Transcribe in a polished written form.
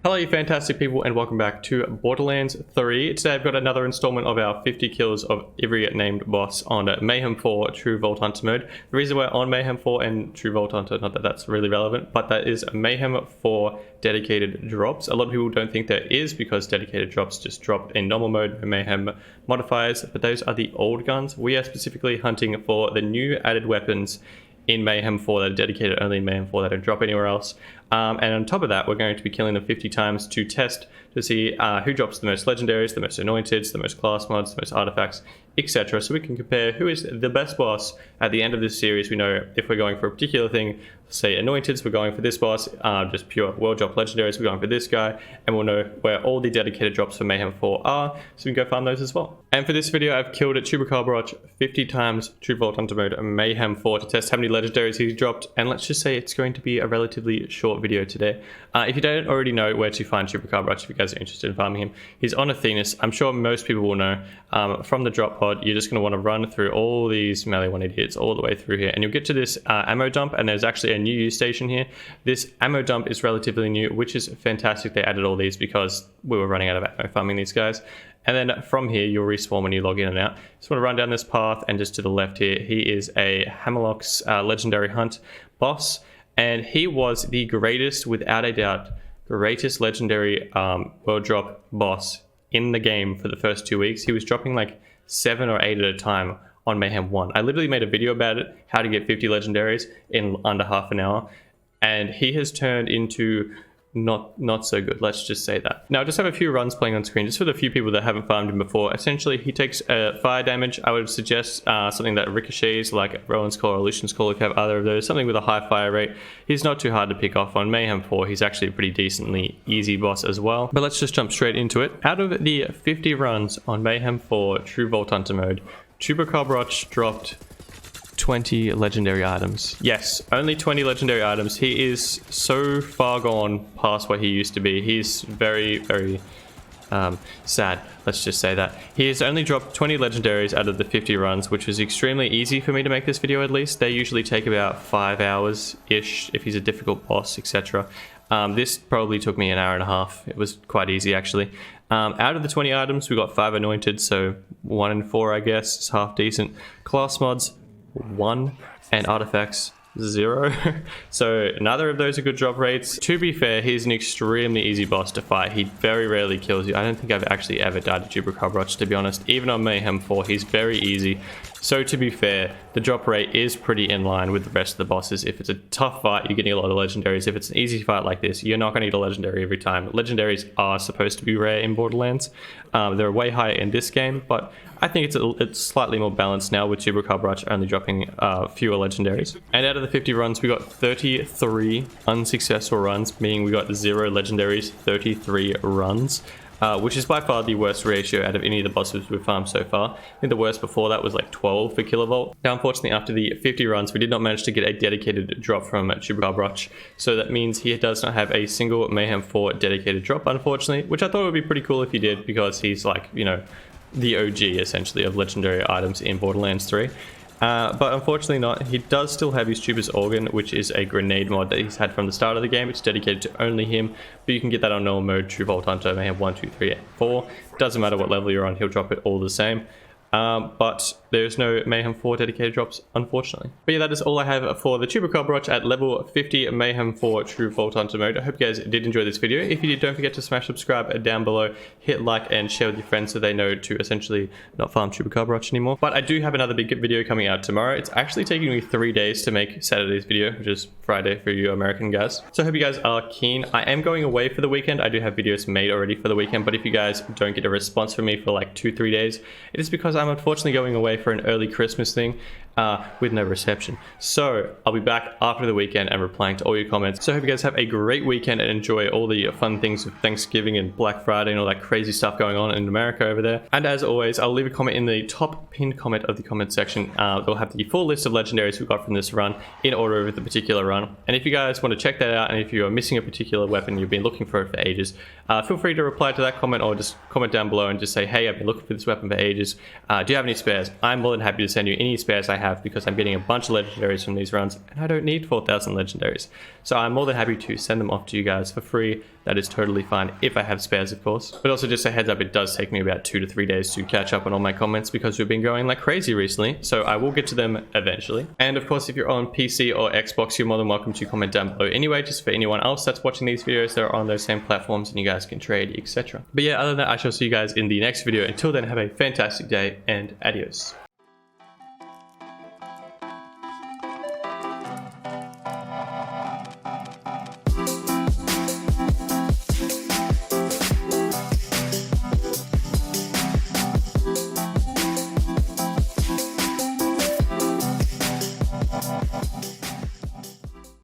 Hello you fantastic people and welcome back to Borderlands 3. Today I've got another installment of our 50 kills of every named boss on Mayhem 4 True Vault Hunter mode. The reason we're on Mayhem 4 and True Vault Hunter, not that that's really relevant, but that is Mayhem 4 dedicated drops. A lot of people don't think there is because dedicated drops just drop in normal mode, Mayhem modifiers, but those are the old guns. We are specifically hunting for the new added weapons in Mayhem 4 that are dedicated only in Mayhem 4 that don't drop anywhere else. And on top of that, we're going to be killing them 50 times to test to see who drops the most legendaries, the most anointeds, the most class mods, the most artifacts, etc. So we can compare who is the best boss at the end of this series. We know if we're going for a particular thing, say anointeds, we're going for this boss, just pure world drop legendaries, we're going for this guy, and we'll know where all the dedicated drops for Mayhem 4 are, so we can go farm those as well. And for this video, I've killed a Chupacabratch 50 times True Vault Hunter mode Mayhem 4 to test how many legendaries he's dropped, and let's just say it's going to be a relatively short video today. If you don't already know where to find Chupacabratch, if you guys are interested in farming him, he's on Athenas. I'm sure most people will know. From the drop pod, you're just going to want to run through all these melee 180 hits all the way through here, and you'll get to this ammo dump, and there's actually a new use station here. This ammo dump is relatively new, which is fantastic. They added all these because we were running out of ammo farming these guys. And then from here, you'll respawn when you log in and out. Just want to run down this path, and just to the left here, he is a Hammerlock's legendary hunt boss, and he was the greatest, without a doubt, greatest legendary world drop boss in the game for the first 2 weeks. He was dropping like 7 or 8 at a time on Mayhem 1. I literally made a video about it, how to get 50 legendaries in under half an hour, and he has turned into not so good, let's just say that. Now I just have a few runs playing on screen just for the few people that haven't farmed him before. Essentially he takes fire damage. I would suggest something that ricochets, like Rowan's Call or Lucian's Call if you have either of those, something with a high fire rate. He's not too hard to pick off on Mayhem 4. He's actually a pretty decently easy boss as well. But let's just jump straight into it. Out of the 50 runs on Mayhem 4 True Vault Hunter mode, Chupacabratch dropped 20 legendary items. Yes, only 20 legendary items. He is so far gone past what he used to be. He's very sad, let's just say that. He has only dropped 20 legendaries out of the 50 runs, which was extremely easy for me to make this video at least. They usually take about 5 hours-ish if he's a difficult boss, etc. This probably took me an hour and a half. It was quite easy actually. Out of the 20 items, we got 5 anointed, so 1 in 4 I guess. It's half decent. Class mods, 1, and artifacts, 0. So neither of those are good drop rates. To be fair, he's an extremely easy boss to fight. He very rarely kills you. I don't think I've actually ever died to Chupacabratch, to be honest. Even on Mayhem 4, he's very easy. So to be fair, the drop rate is pretty in line with the rest of the bosses. If it's a tough fight, you're getting a lot of legendaries. If it's an easy fight like this, you're not going to need a legendary every time. Legendaries are supposed to be rare in Borderlands. They're way higher in this game, but I think it's slightly more balanced now with Chupacabratch only dropping fewer legendaries. And out of the 50 runs, we got 33 unsuccessful runs, meaning we got 0 legendaries, 33 runs. Which is by far the worst ratio out of any of the bosses we've farmed so far. I think the worst before that was like 12 for Kilovolt. Now unfortunately after the 50 runs we did not manage to get a dedicated drop from Chupacabratch, so that means he does not have a single Mayhem 4 dedicated drop unfortunately, which I thought would be pretty cool if he did, because he's like, you know, the OG essentially of legendary items in Borderlands 3. But unfortunately not. He does still have his Chupa's Organ, which is a grenade mod that he's had from the start of the game. It's dedicated to only him, but you can get that on normal mode, True Vault Hunter, Mayhem 1, 2, 3, 4. Doesn't matter what level you're on, he'll drop it all the same. But there's no Mayhem 4 dedicated drops, unfortunately. But yeah, that is all I have for the Chupacabratch at level 50 Mayhem 4 True Vault Hunter mode. I hope you guys did enjoy this video. If you did, don't forget to smash subscribe down below, hit like, and share with your friends so they know to essentially not farm Chupacabratch anymore. But I do have another big video coming out tomorrow. It's actually taking me 3 days to make Saturday's video, which is Friday for you American guys. So I hope you guys are keen. I am going away for the weekend. I do have videos made already for the weekend, but if you guys don't get a response from me for like 2-3 days, it is because I'm unfortunately going away for an early Christmas thing with no reception. So I'll be back after the weekend and replying to all your comments. So I hope you guys have a great weekend and enjoy all the fun things of Thanksgiving and Black Friday and all that crazy stuff going on in America over there. And as always, I'll leave a comment in the top pinned comment of the comment section. They'll have the full list of legendaries we got from this run in order of the particular run. And if you guys want to check that out, and if you're missing a particular weapon, you've been looking for it for ages, feel free to reply to that comment or just comment down below and just say, hey, I've been looking for this weapon for ages. Do you have any spares? I'm more than happy to send you any spares I have have because I'm getting a bunch of legendaries from these runs and I don't need 4,000 legendaries. So I'm more than happy to send them off to you guys for free. That is totally fine if I have spares, of course. But also just a heads up, it does take me about 2 to 3 days to catch up on all my comments because we've been going like crazy recently. So I will get to them eventually. And of course, if you're on PC or Xbox, you're more than welcome to comment down below anyway, just for anyone else that's watching these videos that are on those same platforms and you guys can trade, etc. But yeah, other than that, I shall see you guys in the next video. Until then, have a fantastic day and adios.